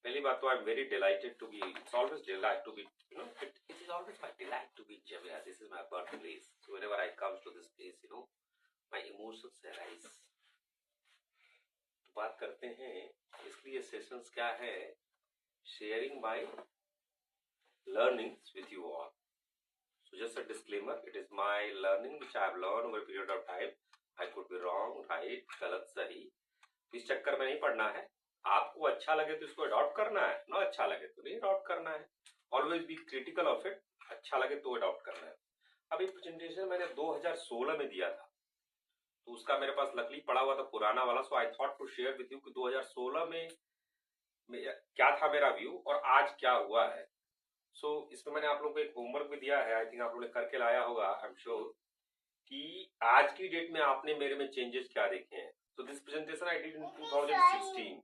पहली बात तो I am very delighted to be, it's always delight to be, it is always my delight to be Jamia. This is my birthplace. So whenever I come to this place, my emotions arise. तो बात करते हैं इसलिए sessions क्या है, sharing my learnings with you all. So just a disclaimer, it is my learning which I have learned over a period of time. I could be wrong, right, गलत सही, इस चक्कर में नहीं पढ़ना है। आपको अच्छा लगे तो इसको अडॉप्ट करना है, ना अच्छा लगे तो नहीं अडॉप्ट करना है। Always be critical of it, अच्छा लगे तो अडॉप्ट करना है। अब एक प्रेजेंटेशन मैंने 2016 में दिया था, तो उसका मेरे पास लकली पड़ा हुआ था पुराना वाला। So I thought to share with you कि 2016 में क्या था मेरा व्यू और आज क्या हुआ है। सो इसमें मैंने आप लोगों को एक होमवर्क भी दिया है, आई थिंक आप लोगों ने करके लाया होगा, आई एम श्योर, कि आज की डेट में आपने मेरे में चेंजेस क्या देखे हैं। So this presentation I did in 2016,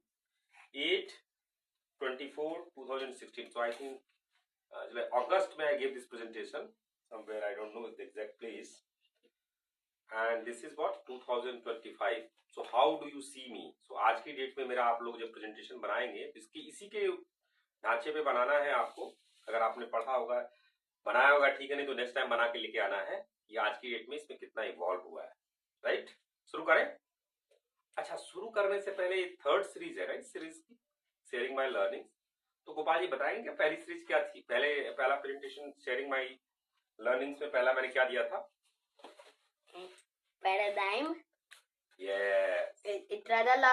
8/24/2016. So I think August में I gave this presentation somewhere, I don't know the exact place, and this is what 2025. So how do you see me? So आज की date में मेरा आप लोग जब presentation बनाएंगे तो इसकी इसी के ढांचे पे बनाना है आपको। अगर आपने पढ़ा होगा बनाया होगा ठीक है, नहीं तो नेक्स्ट टाइम बना के लेके आना है कि आज की डेट में इसमें कितना इवॉल्व हुआ है। राइट, शुरू करें। अच्छा, शुरू करने से पहले ये थर्ड सीरीज है, राइट, सीरीज की शेयरिंग माय लर्निंग। तो गोपाल जी बताएंगे कि पहली सीरीज क्या थी? पहला प्रेजेंटेशन शेयरिंग माय लर्निंग्स में पहला मैंने क्या दिया था? Paradigm, yes, struggle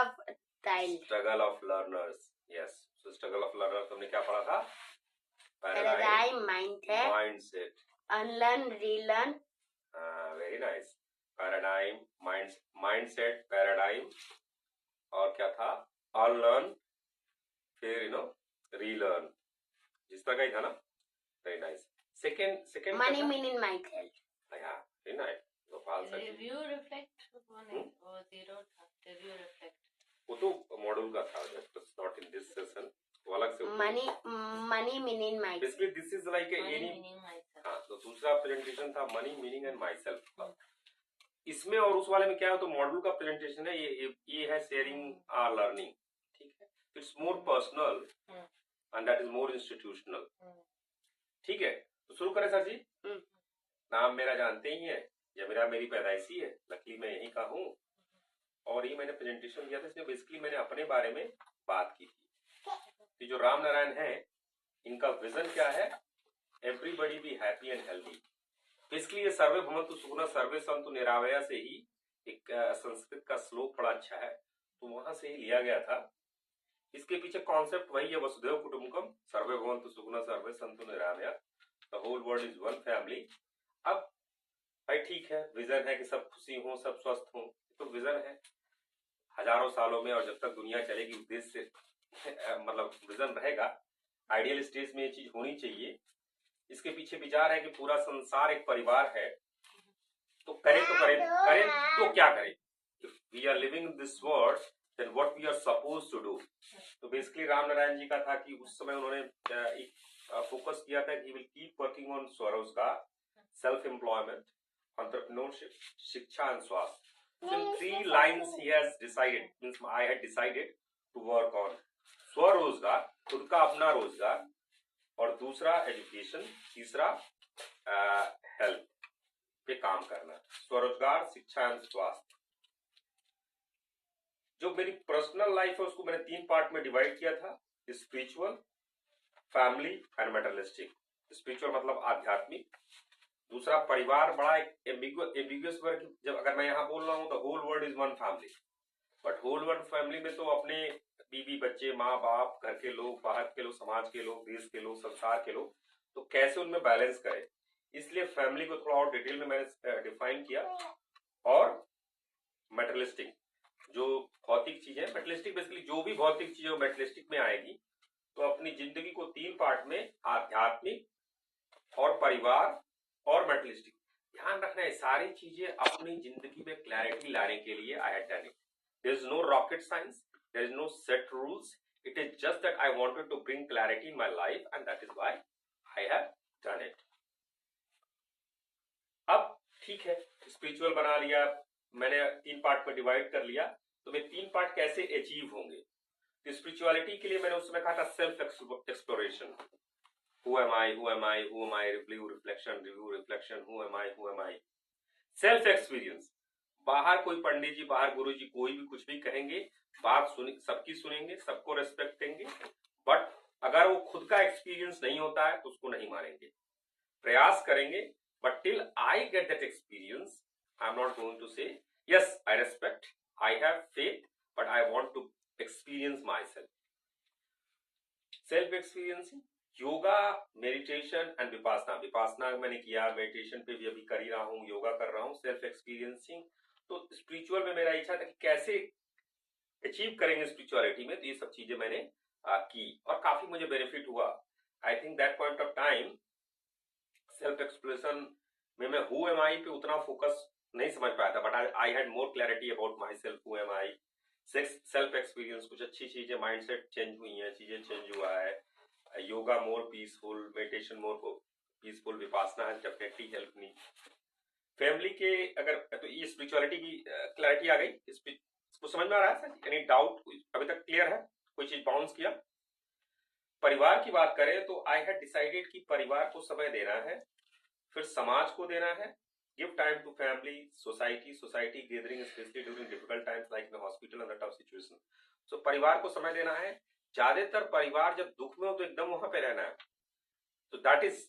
of learners, yes. So struggle of learners हमने क्या पढ़ा था? Paradigm, mindset, unlearn, relearn. Very nice. Paradigm, mindset, paradigm, और क्या था? अनलर्न, फिर रीलर्न, जिस तरह का ही था ना। Very nice. Second money meaning myself. हां, very nice. Gopal sir, review reflect और जीरो था, रिव्यू रिफ्लेक्ट वो तो मॉड्यूल का था, just not in this session, वो अलग से। Money meaning myself, basically this is like any. हां, तो दूसरा प्रेजेंटेशन था money meaning and myself. इसमें और उस वाले में क्या है, तो मॉड्यूल का प्रेजेंटेशन है, ये है शेयरिंग आवर लर्निंग, ठीक है। It's more personal and that is more institutional, ठीक है। तो शुरू करें सर जी। नाम मेरा जानते ही है, जमीरा मेरी पैदाइशी है, लकीली मैं यहीं का हूँ, और ये मैंने प्रेजेंटेशन दिया था, इसमें बेसिकली मैंने अपने बारे में बात की थी। तो जो राम नारायण है, इनका विजन क्या है? Everybody be happy and healthy. Basically ये सर्वे भवन्तु सुखिनः सर्वे सन्तु निरामया से ही एक संस्कृत का श्लोक बड़ा अच्छा है, तो वहां से ही लिया गया था। इसके पीछे कॉन्सेप्ट वही है, वसुधैव कुटुंबकम, सर्वे भवन्तु सुखिनः सर्वे सन्तु निरामया, the whole world is one family. अब भाई ठीक है, विजन है कि सब खुशी हो, सब स्वस्थ हो, तो विजन है हजारों सालों में, और जब तक दुनिया चलेगी उद्देश्य से मतलब विजन रहेगा, आइडियल स्टेज में ये चीज होनी चाहिए। इसके पीछे विचार है कि पूरा संसार एक परिवार है, तो करें तो क्या करें? If we are living in this world then what we are suppose to do. तो बेसिकली राम नारायण जी का था कि उस समय उन्होंने एक फोकस किया था कि विल कीप वर्किंग ऑन स्वरोजगार, सेल्फ एम्प्लॉयमेंट, एंटरप्रेन्योरशिप, शिक्षा एंड स्वास्थ्य। So in 3 lines he has decided, means I had decided to work on स्वरोजगार, खुद का अपना रोजगार, और दूसरा एजुकेशन, तीसरा हेल्थ पे काम करना। स्वरोजगार, शिक्षा एंड स्वास्थ्य। जो मेरी पर्सनल लाइफ है उसको मैंने 3 पार्ट में डिवाइड किया था, स्पिरिचुअल, फैमिली एंड मेटरियलिस्टिक। स्पिरिचुअल मतलब आध्यात्मिक, दूसरा परिवार, बड़ा एक एम्बिगुअस वर्ड। जब अगर मैं यहाँ बोल रहा हूँ तो whole world is one family, but whole world family में तो अपने बीवी बच्चे, माँ बाप, घर के लोग, बाहर के लोग, समाज के लोग, देश के लोग, संसार के लोग, तो कैसे उनमें बैलेंस करें, इसलिए फैमिली को थोड़ा और डिटेल में मैंने डिफाइन किया। और मेटरियलिस्टिक, जो भौतिक चीज है, मेटरियलिस्टिक बेसिकली जो भी भौतिक चीज है मेटरियलिस्टिक में आएगी। तो अपनी जिंदगी को 3 पार्ट में, आध्यात्मिक और परिवार और मेटरियलिस्टिक, ध्यान रखना है सारी चीजें अपनी जिंदगी में क्लैरिटी लाने के लिए I had done it. There is no rocket science, there is no set rules, it is just that I wanted to bring clarity in my life and that is why I have done it. अब ठीक है, spiritual बना लिया मैंने, 3 part में divide कर लिया, तो वे 3 पार्ट कैसे अचीव होंगे? तो स्पिरिचुअलिटी के लिए मैंने उस समय कहा था self exploration, who am I, who am I, who am I, review reflection, who am I, self experience. बाहर कोई पंडित जी, बाहर गुरु जी कोई भी कुछ भी कहेंगे, बात सुनी, सबकी सुनेंगे, सबको रेस्पेक्ट देंगे, बट अगर वो खुद का एक्सपीरियंस नहीं होता है तो उसको नहीं मानेंगे। प्रयास करेंगे, but till I get that experience I am not going to say yes I respect, I have faith, but I want to experience myself. Self experiencing, yoga, meditation and Vipassana मैंने किया, मेडिटेशन पे भी अभी कर ही रहा हूँ, योगा कर रहा हूँ। सेल्फ एक्सपीरियंसिंग तो स्पिरिचुअल में मेरा इच्छा था कि कैसे अचीव करेंगे स्पिरिचुअलिटी में, तो ये सब चीजें मैंने की और काफी मुझे बेनिफिट हुआ। I think that point of time self exploration में मैं हु एम आई पे उतना फोकस नहीं समझ पाया था, but I had more clarity about my self, who am I, self experience, कुछ अच्छी चीजें, माइंडसेट चेंज हुई हैं, चीजें चेंज हुआ है, yoga more peaceful, meditation more peaceful, Vipassana has definitely help me. Family के अगर तो ये स्पिरिचुअलिटी की क्लैरिटी आ गई, इसको समझ में आ रहा है सर? एनी डाउट अभी तक क्लियर है? कोई चीज बाउंस किया? परिवार की बात करें तो आई हैड डिसाइडेड कि परिवार को समय देना है, फिर समाज को देना है, give time to family, society gathering specially during difficult times like in hospital and tough situation. So परिवार को समय देना है, ज्यादातर परिवार जब दुख में हो तो एकदम वहां पे रहना है, तो दैट इज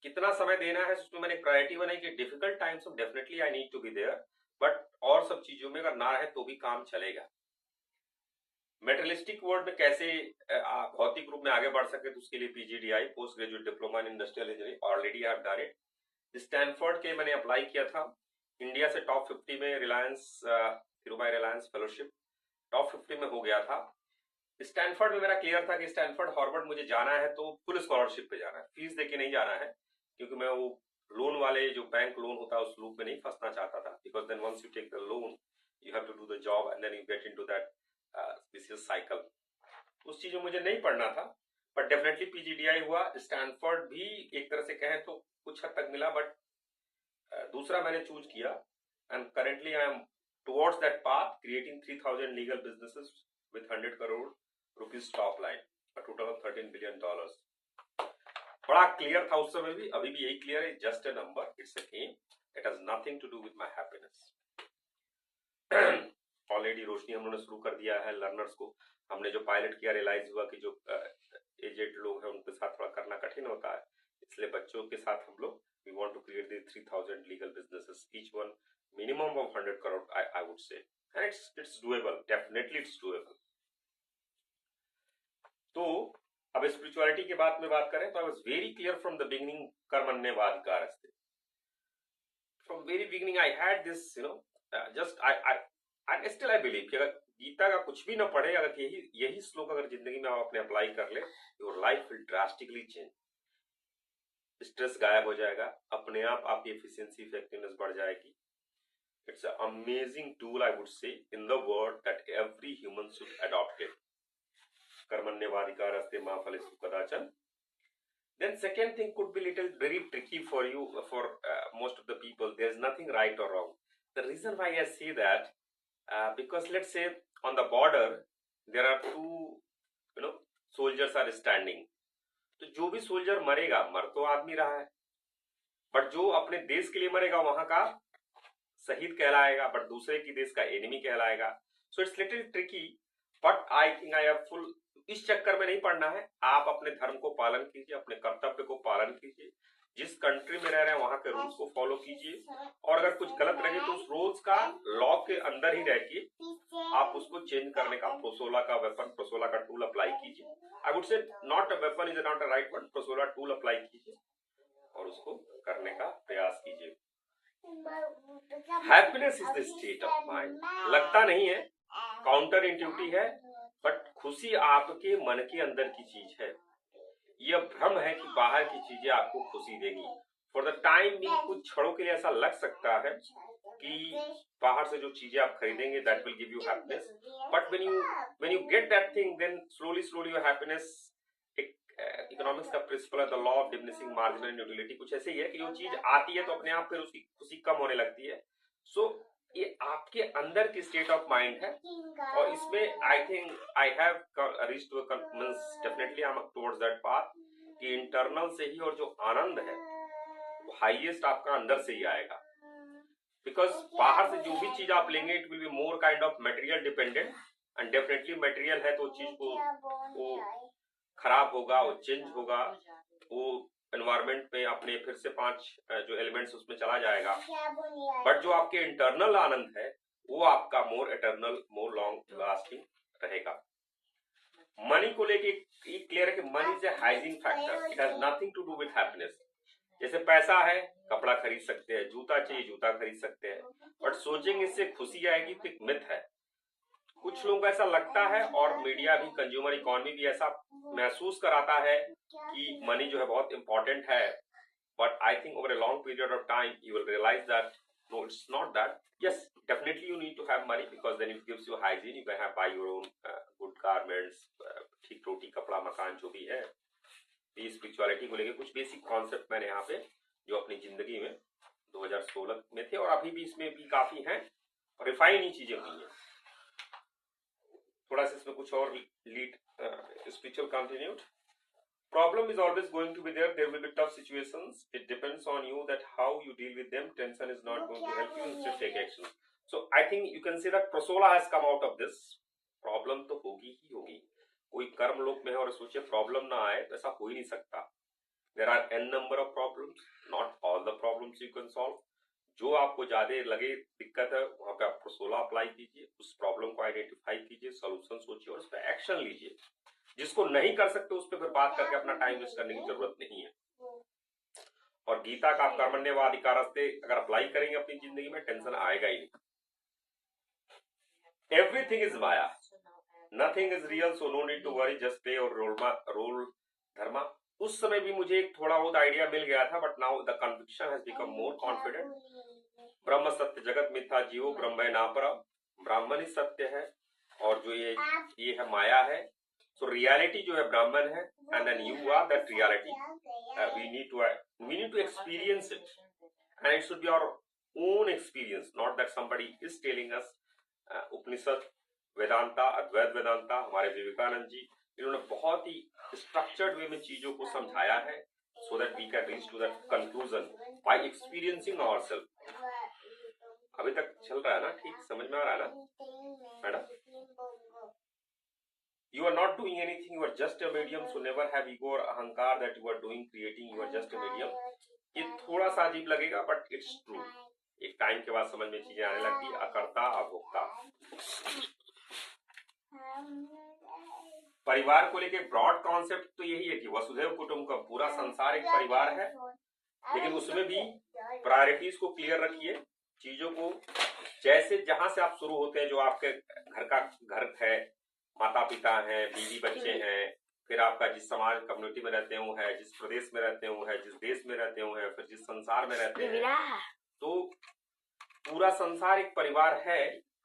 कितना समय देना है, उसमें मैंने प्रायोरिटी बनाई कि डिफिकल्ट टाइम्स में definitely I need to be there, but और सब चीजों में अगर ना रहे तो भी काम चलेगा। मेटेरियलिस्टिक वर्ल्ड में कैसे भौतिक रूप में आगे बढ़ सके, तो उसके लिए PGDI, post graduate diploma in industrial engineering, already I have done it. Stanford के मैंने अप्लाई किया था, इंडिया से टॉप 50 में रिलायंस, धीरूभाई रिलायंस फेलोशिप टॉप 50 में हो गया था। स्टैनफोर्ड में मेरा क्लियर था कि स्टैनफोर्ड हार्वर्ड मुझे जाना है तो फुल स्कॉलरशिप पे जाना है, फीस देके नहीं जाना है, क्योंकि मैं वो लोन वाले जो बैंक लोन होता है उस लूप में नहीं फंसना चाहता था, because then once you take the loan you have to do the job and then you get into that vicious cycle. उस चीज में मुझे नहीं पढ़ना था, बट डेफिनेटली पीजीडीआई हुआ। स्टैनफोर्ड भी एक तरह से कहें तो कुछ हद तक मिला, बट दूसरा मैंने चूज किया and currently I am towards that path, creating 3000 legal businesses with 100 crore rupees top line, total of $13 billion. बड़ा क्लियर था उस समय भी, अभी भी यही क्लियर है, just a number, it's a game, it has nothing to do with my happiness. Already Roshni हम लोगों ने शुरू कर दिया है, लर्नर्स को हमने जो पायलट किया, रियलाइज हुआ कि जो एजेड लोग हैं उनके साथ थोड़ा करना कठिन होता है, इसलिए बच्चों के साथ हम लोग we want to create the 3000 legal businesses, each one minimum of 100 crore, I would say, and it's doable, definitely it's doable. तो अब स्पिरिचुअलिटी के बात में बात करें तो I was very clear from the beginning, कर्मण्येवाधिकारस्ते, from very beginning I had this, you know, just I still I believe कि अगर गीता का कुछ भी ना पढ़े, अगर यही श्लोक अगर जिंदगी में आप अपने अप्लाई कर ले, your life will drastically change. Stress गायब हो जाएगा, अपने आप आपकी एफिशिएंसी, इफेक्टिवनेस बढ़ जाएगी। It's a amazing tool, I would say, in the world that every human should adopt it. कर्मण्येवाधिकारस्ते मा फलेषु कदाचन। Then second thing could be little very tricky for you, for most of the people. There's nothing right or wrong. The reason why I say that, because let's say on the border there are two soldiers are standing. तो जो भी soldier मरेगा, मर तो आदमी रहा है, but जो अपने देश के लिए मरेगा वहां का शहीद कहलाएगा, बट दूसरे की देश का एनिमी कहलाएगा। So it's little tricky, but I think I have full, इस चक्कर में नहीं पड़ना है। आप अपने धर्म को पालन कीजिए, अपने कर्तव्य को पालन कीजिए, जिस कंट्री में रह रहे हैं वहां के रूल्स को फॉलो कीजिए, और अगर कुछ गलत लगे तो उस रूल्स का लॉ के अंदर ही रह के आप उसको चेंज करने का प्रोसोला का वेपन, प्रोसोला का टूल अप्लाई कीजिए। I would say not a weapon is not a right word, प्रोसोला टूल अप्लाई कीजिए और उसको करने का प्रयास कीजिए। Happiness is the state of mind. लगता नहीं है, काउंटर इंट्यूटिव है, बट खुशी आपके मन के अंदर की चीज है। यह भ्रम है कि बाहर की चीजें आपको खुशी देगी। फॉर द टाइम भी कुछ क्षणों के लिए ऐसा लग सकता है कि बाहर से जो चीजें आप खरीदेंगे that will give you happiness, but when you get that thing then slowly your happiness, economics का प्रिंसिपल है the law of diminishing marginal utility, कुछ ऐसे ही है कि जो चीज आती है तो अपने आप फिर उसकी खुशी कम होने लगती है। सो ये आपके अंदर की स्टेट ऑफ माइंड है, और इसमें I think I have reached to means definitely I am towards that path कि इंटरनल से ही, और जो आनंद है वो हाईएस्ट आपका अंदर से ही आएगा। बिकॉज बाहर से जो भी चीज आप लेंगे it will be more kind of material dependent, and definitely material है तो चीज को वो खराब होगा, वो चेंज होगा, वो एनवायरमेंट में अपने फिर से 5 जो एलिमेंट्स उसमें चला जाएगा। बट जो आपके इंटरनल आनंद है वो आपका more eternal, more long lasting रहेगा। मनी को लेके क्लियर है कि money is a hygiene factor, it has nothing to do with happiness. जैसे पैसा है, कपड़ा खरीद सकते हैं, जूता चाहिए जूता खरीद सकते हैं, बट सोचेंगे इससे खुशी आएगी तो एक मिथ है। कुछ लोगों को ऐसा लगता है, और मीडिया भी, कंज्यूमर इकोनॉमी भी ऐसा महसूस कराता है कि मनी जो है बहुत इंपॉर्टेंट है। But I think over a long period of time you will realise that no, it's not that. Yes, definitely you need to have money because then it gives you hygiene. You can have buy your own good garments, ठीक रोटी कपड़ा मकान जो भी है। ये spirituality को लेके कुछ बेसिक कॉन्सेप्ट मैंने यहाँ पे जो अपनी जिंदगी में 2016 में थे, और अभी भी इसमें भी काफी हैं, रिफाइन ही चीजें हुई हैं। थोड़ा सा इसमें कुछ और lead spiritual continued. Problem is always going to be there. There will be tough situations. It depends on you that how you deal with them. Tension is not going to help you. Instead, take action. So I think you can say that Prasola has come out of this. Problem तो होगी ही होगी। कोई कर्म लोक में है और सोचे प्रॉब्लम ना आए, तो ऐसा हो ही नहीं सकता। There are n number of problems. Not all the problems you can solve. जो आपको ज्यादा लगे दिक्कत है वहां पे आप Prasola अप्लाई कीजिए, उस प्रॉब्लम को आइडेंटिफाई कीजिए, सोल्यूशन सोचिए और उस पर एक्शन लीजिए। जिसको नहीं कर सकते उस पर फिर बात करके अपना टाइम वेस्ट करने की जरूरत नहीं है। और गीता का आप कर्मण्येवाधिकारस्ते अगर अप्लाई करेंगे अपनी जिंदगी में, टेंशन आएगा ही नहीं। Everything is maya, nothing is real, so no need to worry, just play your role dharma. उस समय भी मुझे एक थोड़ा बहुत आइडिया मिल गया था, but now the conviction has become more confident. ब्रह्म सत्य जगत मिथ्या जीवो ब्रह्म नापरा, ब्राह्मण ही सत्य है और जो ये है माया है। So reality जो है ब्राह्मण है, and then you are that reality. We need to experience it, and it should be our own experience, not that somebody is telling us. उपनिषद, वेदांता, अद्वैत वेदांता, हमारे विवेकानंद जी, इन्होंने बहुत ही स्ट्रक्चर्ड वे में चीजों को समझाया है, so that we can reach to that conclusion by experiencing ourselves. अभी तक चल रहा है ना? ठीक समझ में आ रहा है ना madam? You are not doing anything, you are just a medium, so never have ego or ahankar that you are doing, creating, you are just a medium. ये थोड़ा सा अजीब लगेगा बट इट्स ट्रू। एक टाइम के बाद समझ में चीजें आने लगती, अकर्ता अभोक्ता। परिवार को लेके ब्रॉड कॉन्सेप्ट तो यही है कि वसुधैव कुटुंबकम, पूरा संसार एक परिवार है, लेकिन उसमें भी प्रायोरिटीज को क्लियर रखिए। चीजों को जैसे जहां से आप शुरू होते हैं, जो आपके घर है, माता पिता हैं, बीवी बच्चे हैं, फिर आपका जिस समाज कम्युनिटी में रहते हो है, जिस प्रदेश में रहते हो है, जिस देश में रहते हो है, फिर जिस संसार में रहते हैं, तो पूरा संसार एक परिवार है।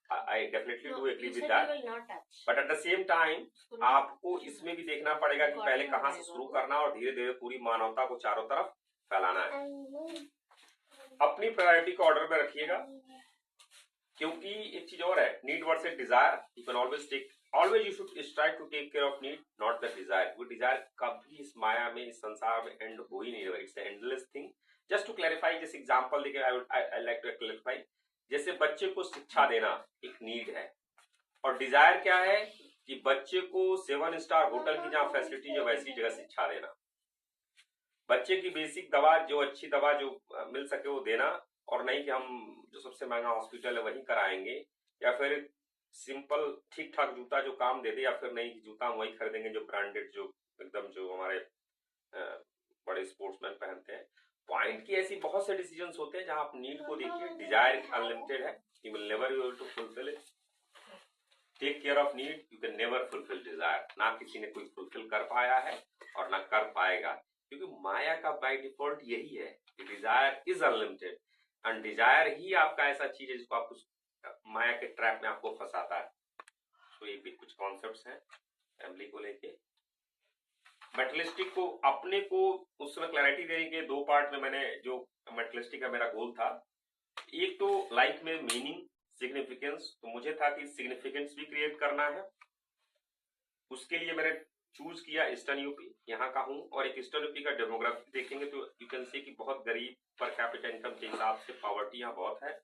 I definitely do agree with that, but at the same time आपको इसमें भी देखना पड़ेगा कि पहले कहाँ से शुरू करना और धीरे धीरे पूरी मानवता को चारों तरफ फैलाना है। अपनी प्रायोरिटी को ऑर्डर में रखिएगा, क्योंकि एक चीज और है, need versus desire. You can always you should strive to take care of need, not the desire. वो डिजायर कभी इस माया में, इस संसार में एंड हो ही नहीं रहा। It's endless thing. Just to clarify, जैसे एग्जांपल देके आई लाइक टू क्लैरिफाई, जैसे बच्चे को शिक्षा देना एक नीड है, और डिजायर क्या है कि बच्चे को 7 स्टार होटल की जहाँ फैसिलिटी है वैसी जगह शिक्षा देना, बच्चे की बेसिक दवा, जो अच्छी दवा जो मिल सके वो देना, और नहीं कि हम जो सबसे महंगा हॉस्पिटल है वही कराएंगे, या फिर सिंपल ठीक ठाक जूता जो काम दे दे, या फिर नहीं जूता हम वही खरीदेंगे जो ब्रांडेड, जो एकदम जो हमारे बड़े स्पोर्ट्समैन पहनते हैं। पॉइंट की ऐसी बहुत से डिसीजंस होते हैं जहां आप नीड को देखिए। डिजायर अनलिमिटेड है, you will never be able to fulfil it. Take care of need, you can never fulfil desire. ना किसी ने कोई फुलफिल कर पाया है और ना कर पाएगा, क्योंकि माया का बाय डिफॉल्ट यही है कि desire is unlimited, and desire ही आपका ऐसा चीज है जिसको आप उस माया के ट्रैप में आपको फंसाता है। तो ये भी कुछ कॉन्सेप्ट्स हैं फैमिली को लेके। मेटलिस्टिक को अपने को उस समय क्लैरिटी देने के 2 पार्ट में मैंने, जो मेटलिस्टिक का मेरा गोल था, एक तो लाइफ में मीनिंग सिग्निफिकेंस, तो मुझे था कि सिग्निफिकेंस भी क्रिएट करना है। उसके लिए मैंने चूज किया ईस्टर्न यूपी, यहाँ का हूँ। और एक ईस्टर्न यूपी का डेमोग्राफी देखेंगे तो यू कैन सी कि बहुत गरीब पर कैपिटा इनकम के हिसाब से पॉवर्टी यहाँ बहुत है।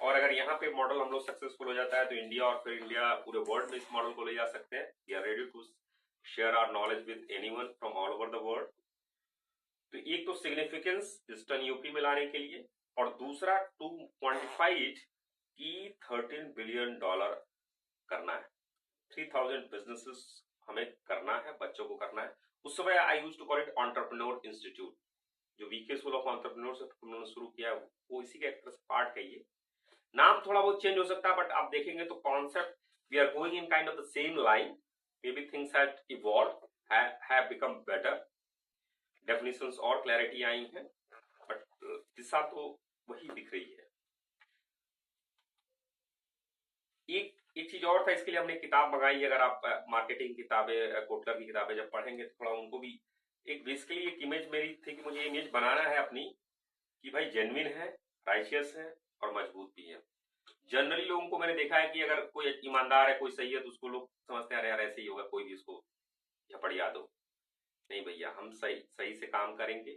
और अगर यहाँ पे मॉडल हम लोग सक्सेसफुल हो जाता है तो इंडिया और फिर इंडिया पूरे वर्ल्ड में इस मॉडल को ले जा सकते हैं। We are ready to share our knowledge with anyone from all over the world. तो एक तो सिग्निफिकेंस ईस्टर्न यूपी में लाने के लिए, और दूसरा टू क्वांटिफाई इट कि $13 बिलियन करना है, 3000 बिजनेसेस हमें करना है, बच्चों को करना है। उस समय I used to call it entrepreneur institute, जो वीके स्कूल ऑफ एंटरप्रेन्योर से उन्होंने शुरू किया वो इसी का एक तरह से पार्ट है। ये नाम थोड़ा बहुत चेंज हो सकता है, बट आप देखेंगे तो concept we are going in kind of the same line. Maybe things have evolved, have become better, definitions और क्लैरिटी आई हैं, बट दिशा तो वही दिख रही है। एक चीज और था, इसके लिए हमने किताब मंगाई। अगर आप मार्केटिंग किताबें, कोटलर की किताबें जब पढ़ेंगे तो थोड़ा उनको भी एक बेसिकली एक इमेज मेरी थी कि मुझे इमेज बनाना है अपनी कि भाई जेन्युइन है, राइशियस है और मजबूत भी है। जनरली लोगों को मैंने देखा है कि अगर कोई ईमानदार है, कोई सही है, तो उसको लोग समझते हैं अरे यार ऐसे ही होगा, कोई भी उसको झपड़िया दो। नहीं भैया, हम सही से काम करेंगे,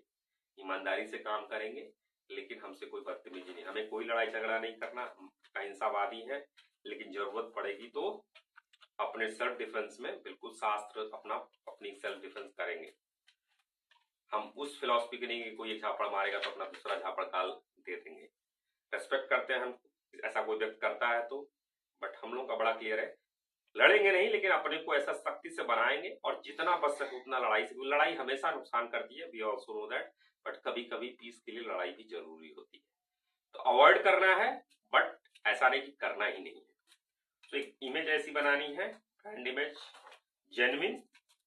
ईमानदारी से काम करेंगे, लेकिन हमसे कोई बदतमीजी नहीं, हमें कोई लड़ाई झगड़ा नहीं करना, हम अहिंसावादी है। लेकिन जरूरत पड़ेगी तो अपने सेल्फ डिफेंस में बिल्कुल शास्त्र अपनी सेल्फ डिफेंस करेंगे। हम उस फिलॉसफी के नहीं कि कोई एक झापड़ मारेगा तो अपना दूसरा झापड़ काल दे देंगे। रेस्पेक्ट करते हैं हम, ऐसा कोई व्यक्त करता है तो, बट हम लोग का बड़ा क्लियर है, लड़ेंगे नहीं, लेकिन अपने को ऐसा सख्ती से बनाएंगे और जितना बच सके उतना लड़ाई से। लड़ाई हमेशा नुकसान करती है, we also know that, but कभी कभी पीस के लिए लड़ाई भी जरूरी होती है। तो अवॉइड करना है, बट ऐसा नहीं कि करना ही नहीं है। तो एक इमेज ऐसी बनानी है, brand image genuine,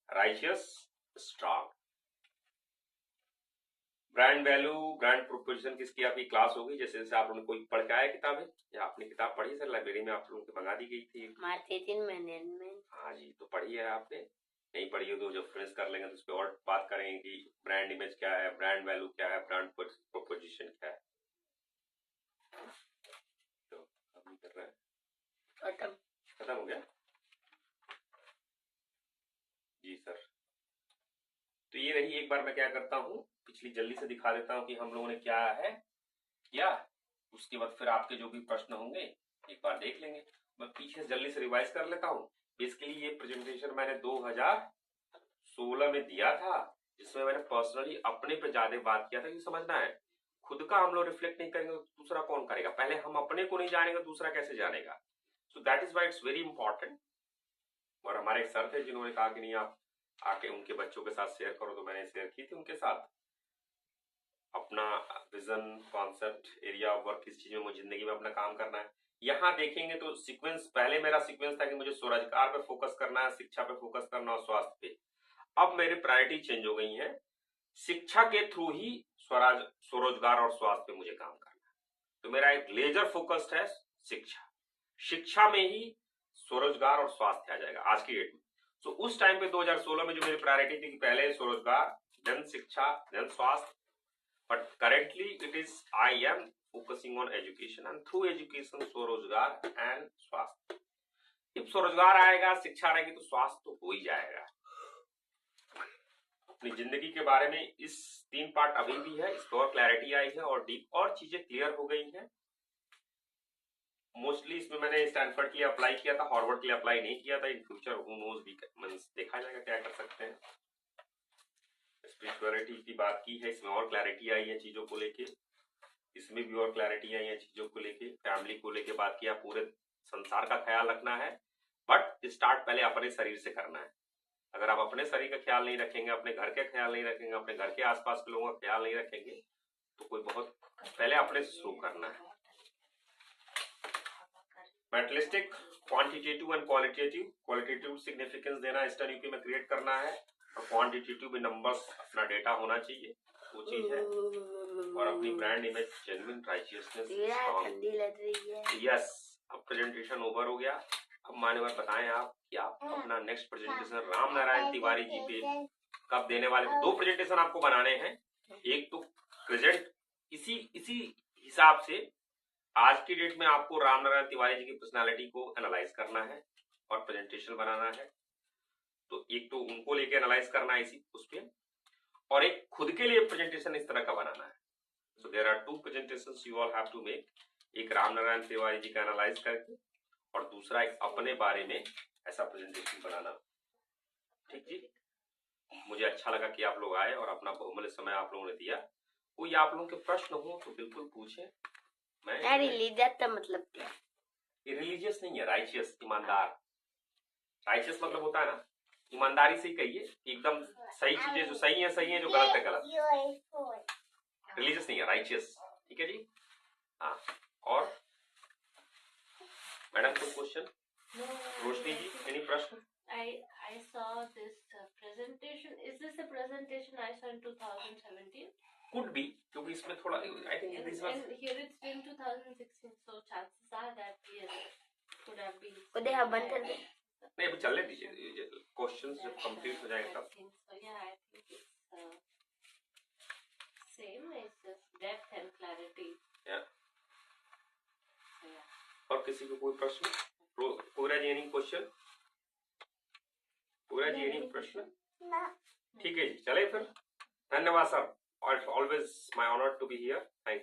righteous, strong. Brand value, brand proposition किसकी आपकी क्लास होगी, जैसे जैसे आप लोगों कोई पढ़ के आया किताबें, या आपने किताब पढ़ी सर लाइब्रेरी में आप लोगों की मंगा दी गई थी मार्केटिंग मैनेजमेंट? हाँ जी, तो पढ़ी है आपने? नहीं पढ़ी हो तो जब फिनिश कर लेंगे तो उस पर और बात करेंगे कि ब्रांड इमेज क्या है, ब्रांड वैल्यू क्या है, ब्रांड प्रोपोजिशन क्या है। तो अब कर रहे हैं, खत्म हो गया जी सर। तो ये रही, एक बार मैं क्या करता हूँ पिछली जल्दी से दिखा देता हूँ कि हम लोगों ने क्या है किया, उसके बाद फिर आपके जो भी प्रश्न होंगे एक बार देख लेंगे। मैं पीछे जल्दी से रिवाइज कर लेता हूँ। बेसिकली ये प्रेजेंटेशन मैंने 2016 में दिया था, जिसमें मैंने पर्सनली अपने पे ज्यादा बात किया था कि समझना है खुद का हम लोग रिफ्लेक्ट नहीं करेंगे तो दूसरा कौन करेगा। पहले हम अपने को नहीं जानेंगे दूसरा कैसे जानेगा। So that is why it's very important. और हमारे एक सर थे जिन्होंने कहा कि नहीं आप आके उनके बच्चों के साथ शेयर करो, तो मैंने शेयर की थी उनके साथ अपना vision, concept, area of work, किस चीज में मुझे जिंदगी में अपना काम करना है। यहाँ देखेंगे तो सीक्वेंस, पहले मेरा सीक्वेंस था कि मुझे स्वरोजगार पे फोकस करना है, शिक्षा पे फोकस करना और स्वास्थ्य पे। अब मेरी प्रायोरिटी चेंज हो गई है, शिक्षा के थ्रू ही स्वरोजगार और स्वास्थ्य पे मुझे काम करना है। तो मेरा एक लेजर फोकस्ड है शिक्षा में ही स्वरोजगार और स्वास्थ्य आ जाएगा आज की डेट में। तो उस टाइम पे 2016 में जो मेरी प्रायोरिटी थी कि पहले स्वरोजगार, देन शिक्षा, देन स्वास्थ्य, but currently it is I am focusing on education and through education स्वरोजगार and स्वास्थ्य। जब स्वरोजगार आएगा, शिक्षा रहेगी तो स्वास्थ्य तो हो ही जाएगा। अपनी जिंदगी के बारे में इस 3 पार्ट अभी भी है, इस पर और क्लैरिटी आई है और डीप और चीजें क्लियर हो गई हैं। मोस्टली इसमें मैंने स्टैनफोर्ड के लिए अप्लाई किया था, हार्वर्ड के लिए अप्लाई नहीं किया था। इन फ्यूचर हू नोज, देखा जाएगा क्या कर सकते हैं। स्पिरिचुअलिटी की बात की है, इसमें और क्लैरिटी आई है चीजों को लेके, इसमें भी और क्लैरिटी आई है चीजों को लेके। फैमिली को लेके बात किया, पूरे संसार का ख्याल रखना है, बट स्टार्ट पहले अपने शरीर से करना है। अगर आप अपने शरीर का ख्याल नहीं रखेंगे, अपने घर का ख्याल नहीं रखेंगे, अपने घर के आसपास के लोगों का ख्याल नहीं रखेंगे, तो कोई बहुत पहले अपने से शुरू करना है। मेटलिस्टिक, क्वांटिटेटिव एंड क्वालिटेटिव सिग्निफिकेंस देना ईस्टर्न यूपी में क्रिएट करना है, और क्वांटिटेटिव में नंबर्स, अपना डेटा होना चाहिए, वो चीज है। और अपनी brand image genuine, righteousness, yes. अब प्रेजेंटेशन ओवर हो गया। अब मान्यवर बताएं आप कि आप अपना नेक्स्ट प्रेजेंटेशन राम नारायण तिवारी जी पे कब देने वाले। 2 प्रेजेंटेशन आपको बनाने हैं, एक तो प्रेजेंट इसी हिसाब से आज की डेट में आपको राम नारायण तिवारी जी की पर्सनालिटी को एनालाइज करना है और प्रेजेंटेशन बनाना है। तो एक तो उनको लेके एनालाइज करना है इसी उस पे, और एक खुद के लिए प्रेजेंटेशन इस तरह का बनाना है। So there are 2 presentations you all have to make, एक राम नारायण तिवारी जी का एनालाइज करके और दूसरा एक अपने बारे में ऐसा प्रेजेंटेशन बनाना। ठीक जी, मुझे अच्छा लगा कि आप लोग आए और अपना बहुमूल्य समय आप लोगों ने दिया। कोई आप लोगों के प्रश्न हो तो बिल्कुल पूछें। मैं रिलीजियस का मतलब क्या है? रिलीजियस नहीं है, राइचियस, ईमानदार। राइचियस मतलब होता है ना, ईमानदारी से ही कहिए कि एकदम सही चीजें जो सही है, जो गलत है गलत। रिलीजियस नहीं है, राइचियस। ठीक है जी। हाँ, और मैडम कोई क्वेश्चन? रोशनी जी, एनी प्रश्न? I saw this presentation. Is this a presentation I saw in 2017? Could be, क्योंकि इसमें थोड़ा I think this was And here it's been 2016, so chances are that yes, could have been. Could they have been कर दे? नहीं, अभी चलने दीजिए, questions जब complete हो जाएंगे तब। I think so. Yeah, I think it's same. It's just depth and clarity. Yeah. So yeah. और किसी को कोई प्रश्न? पूरा जी एनी क्वेश्चन? पूरा जी एनी प्रश्न? ठीक है जी, चले फिर। धन्यवाद sir, always my honour to be here. Thank you.